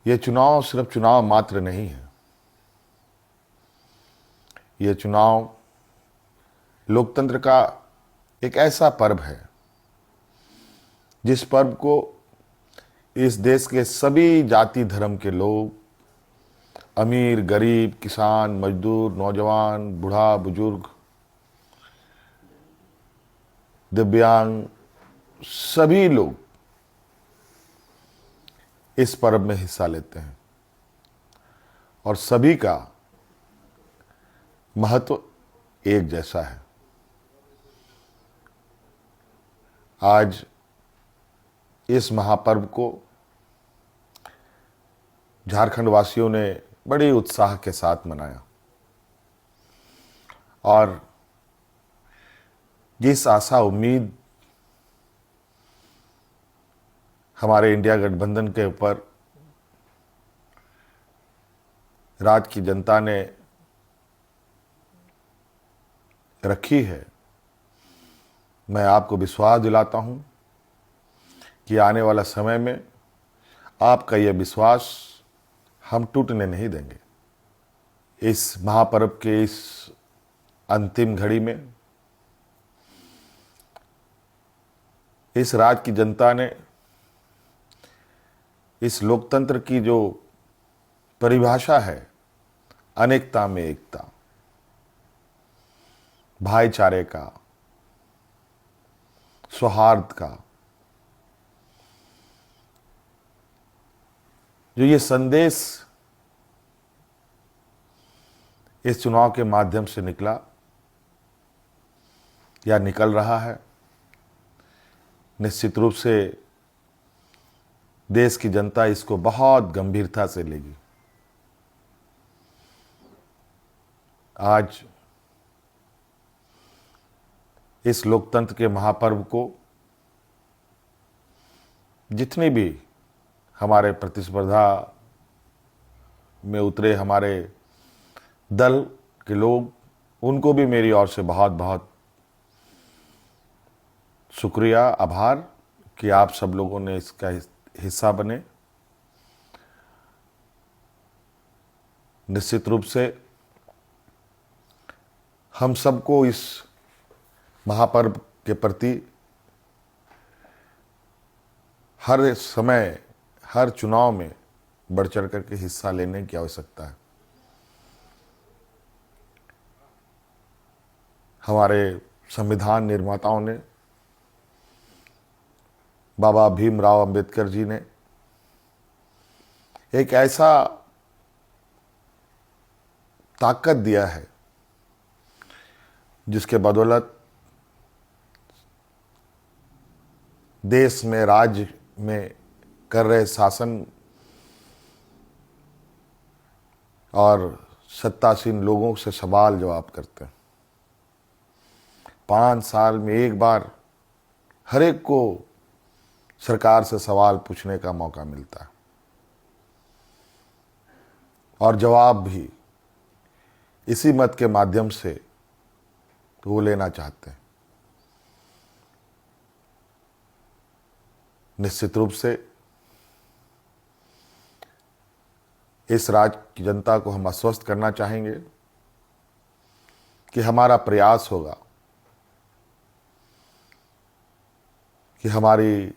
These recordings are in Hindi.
ये चुनाव सिर्फ चुनाव मात्र नहीं है। ये चुनाव लोकतंत्र का एक ऐसा पर्व है जिस पर्व को इस देश के सभी जाति धर्म के लोग, अमीर गरीब, किसान मजदूर, नौजवान, बूढ़ा बुजुर्ग, दिव्यांग, सभी लोग इस पर्व में हिस्सा लेते हैं और सभी का महत्व एक जैसा है। आज इस महापर्व को झारखंड वासियों ने बड़े उत्साह के साथ मनाया और जिस आशा उम्मीद हमारे इंडिया गठबंधन के ऊपर राज्य की जनता ने रखी है, मैं आपको विश्वास दिलाता हूं कि आने वाला समय में आपका यह विश्वास हम टूटने नहीं देंगे। इस महापर्व के इस अंतिम घड़ी में इस राज्य की जनता ने इस लोकतंत्र की जो परिभाषा है, अनेकता में एकता, भाईचारे का, सौहार्द का, जो ये संदेश इस चुनाव के माध्यम से निकला या निकल रहा है, निश्चित रूप से देश की जनता इसको बहुत गंभीरता से लेगी। आज इस लोकतंत्र के महापर्व को जितनी भी हमारे प्रतिस्पर्धा में उतरे हमारे दल के लोग, उनको भी मेरी ओर से बहुत बहुत शुक्रिया, आभार कि आप सब लोगों ने इसका हिस्सा बने। निश्चित रूप से हम सबको इस महापर्व के प्रति हर समय, हर चुनाव में बढ़ चढ़ करके हिस्सा लेने की आवश्यकता है। हमारे संविधान निर्माताओं ने, बाबा भीमराव अंबेडकर जी ने एक ऐसा ताकत दिया है जिसके बदौलत देश में, राज्य में कर रहे शासन और सत्तासीन लोगों से सवाल जवाब करते हैं। 5 साल में एक बार हर एक को सरकार से सवाल पूछने का मौका मिलता है और जवाब भी इसी मत के माध्यम से वो लेना चाहते हैं। निश्चित रूप से इस राज्य की जनता को हम आश्वस्त करना चाहेंगे कि हमारा प्रयास होगा कि हमारी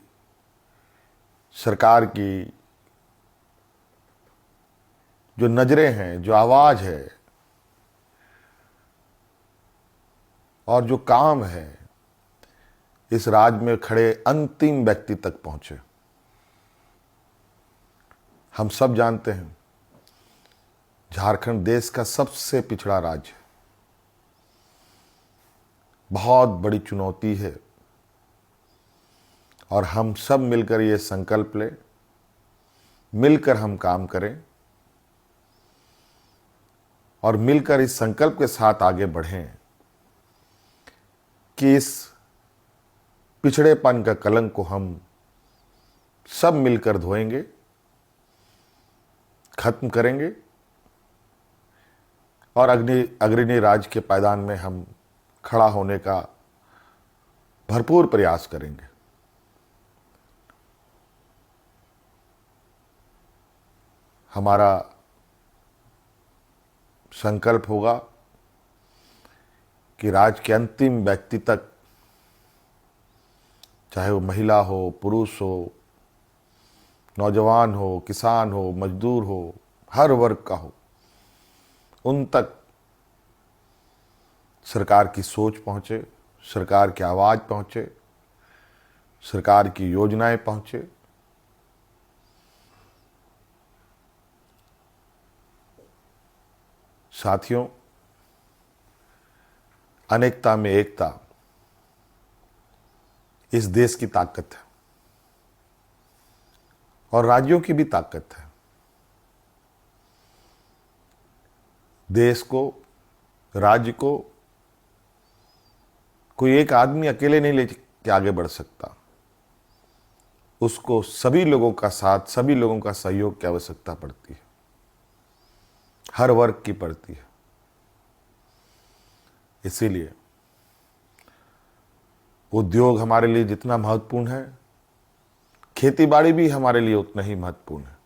सरकार की जो नजरें हैं, जो आवाज है और जो काम है, इस राज्य में खड़े अंतिम व्यक्ति तक पहुंचे। हम सब जानते हैं झारखंड देश का सबसे पिछड़ा राज्य है। बहुत बड़ी चुनौती है और हम सब मिलकर ये संकल्प लें, मिलकर हम काम करें और मिलकर इस संकल्प के साथ आगे बढ़ें कि इस पिछड़ेपन का कलंक को हम सब मिलकर धोएंगे, खत्म करेंगे और अग्रणी राज्य के पायदान में हम खड़ा होने का भरपूर प्रयास करेंगे। हमारा संकल्प होगा कि राज्य के अंतिम व्यक्ति तक, चाहे वो महिला हो, पुरुष हो, नौजवान हो, किसान हो, मजदूर हो, हर वर्ग का हो, उन तक सरकार की सोच पहुंचे, सरकार की आवाज पहुंचे, सरकार की योजनाएं पहुंचे। साथियों, अनेकता में एकता इस देश की ताकत है और राज्यों की भी ताकत है। देश को, राज्य को कोई एक आदमी अकेले नहीं लेके आगे बढ़ सकता। उसको सभी लोगों का साथ, सभी लोगों का सहयोग की आवश्यकता पड़ती है, हर वर्ग की पड़ती है। इसीलिए उद्योग हमारे लिए जितना महत्वपूर्ण है, खेती बाड़ी भी हमारे लिए उतना ही महत्वपूर्ण है।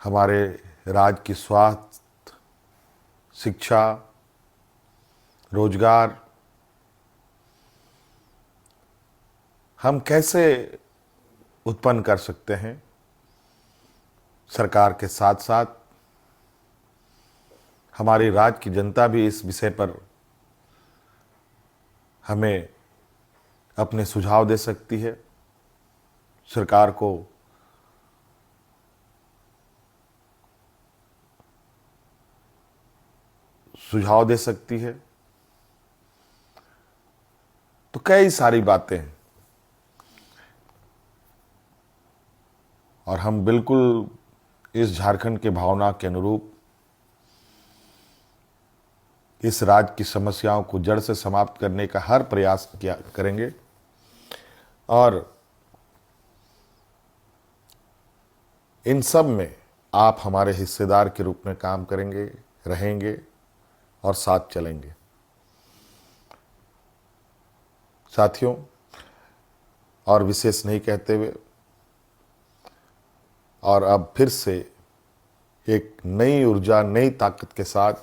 हमारे राज्य की स्वास्थ्य, शिक्षा, रोजगार हम कैसे उत्पन्न कर सकते हैं, सरकार के साथ साथ हमारी राज्य की जनता भी इस विषय पर हमें अपने सुझाव दे सकती है, सरकार को सुझाव दे सकती है। तो कई सारी बातें हैं और हम बिल्कुल इस झारखंड के भावना के अनुरूप इस राज्य की समस्याओं को जड़ से समाप्त करने का हर प्रयास किया करेंगे और इन सब में आप हमारे हिस्सेदार के रूप में काम करेंगे, रहेंगे और साथ चलेंगे। साथियों, और विशेष नहीं कहते हुए और अब फिर से एक नई ऊर्जा, नई ताकत के साथ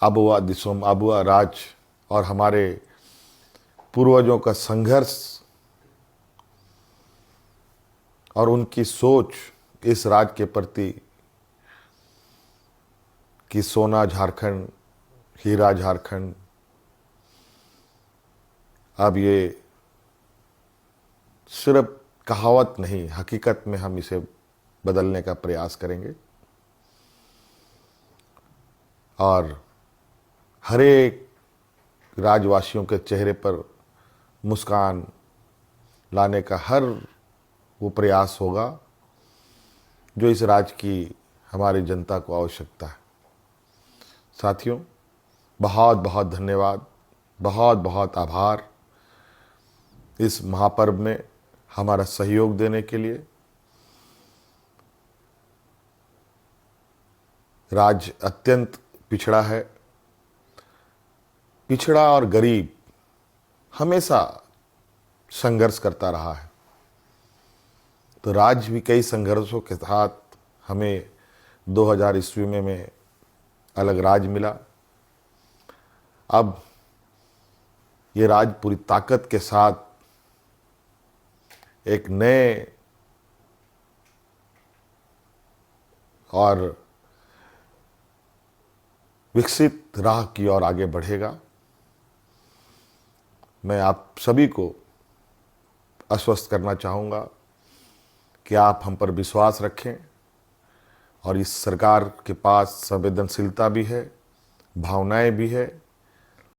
आबुआ दिसोम, आबुआ राज और हमारे पूर्वजों का संघर्ष और उनकी सोच इस राज्य के प्रति कि सोना झारखंड, हीरा झारखंड, अब ये सिर्फ कहावत नहीं, हकीकत में हम इसे बदलने का प्रयास करेंगे और हर एक राज्यवासियों के चेहरे पर मुस्कान लाने का हर वो प्रयास होगा जो इस राज्य की हमारी जनता को आवश्यकता है। साथियों, बहुत बहुत धन्यवाद, बहुत बहुत आभार इस महापर्व में हमारा सहयोग देने के लिए। राज्य अत्यंत पिछड़ा है, पिछड़ा और गरीब हमेशा संघर्ष करता रहा है। तो राज्य भी कई संघर्षों के साथ हमें 2000 ईस्वी में अलग राज्य मिला। अब ये राज्य पूरी ताकत के साथ एक नए और विकसित राह की ओर आगे बढ़ेगा। मैं आप सभी को आश्वस्त करना चाहूँगा कि आप हम पर विश्वास रखें और इस सरकार के पास संवेदनशीलता भी है, भावनाएं भी है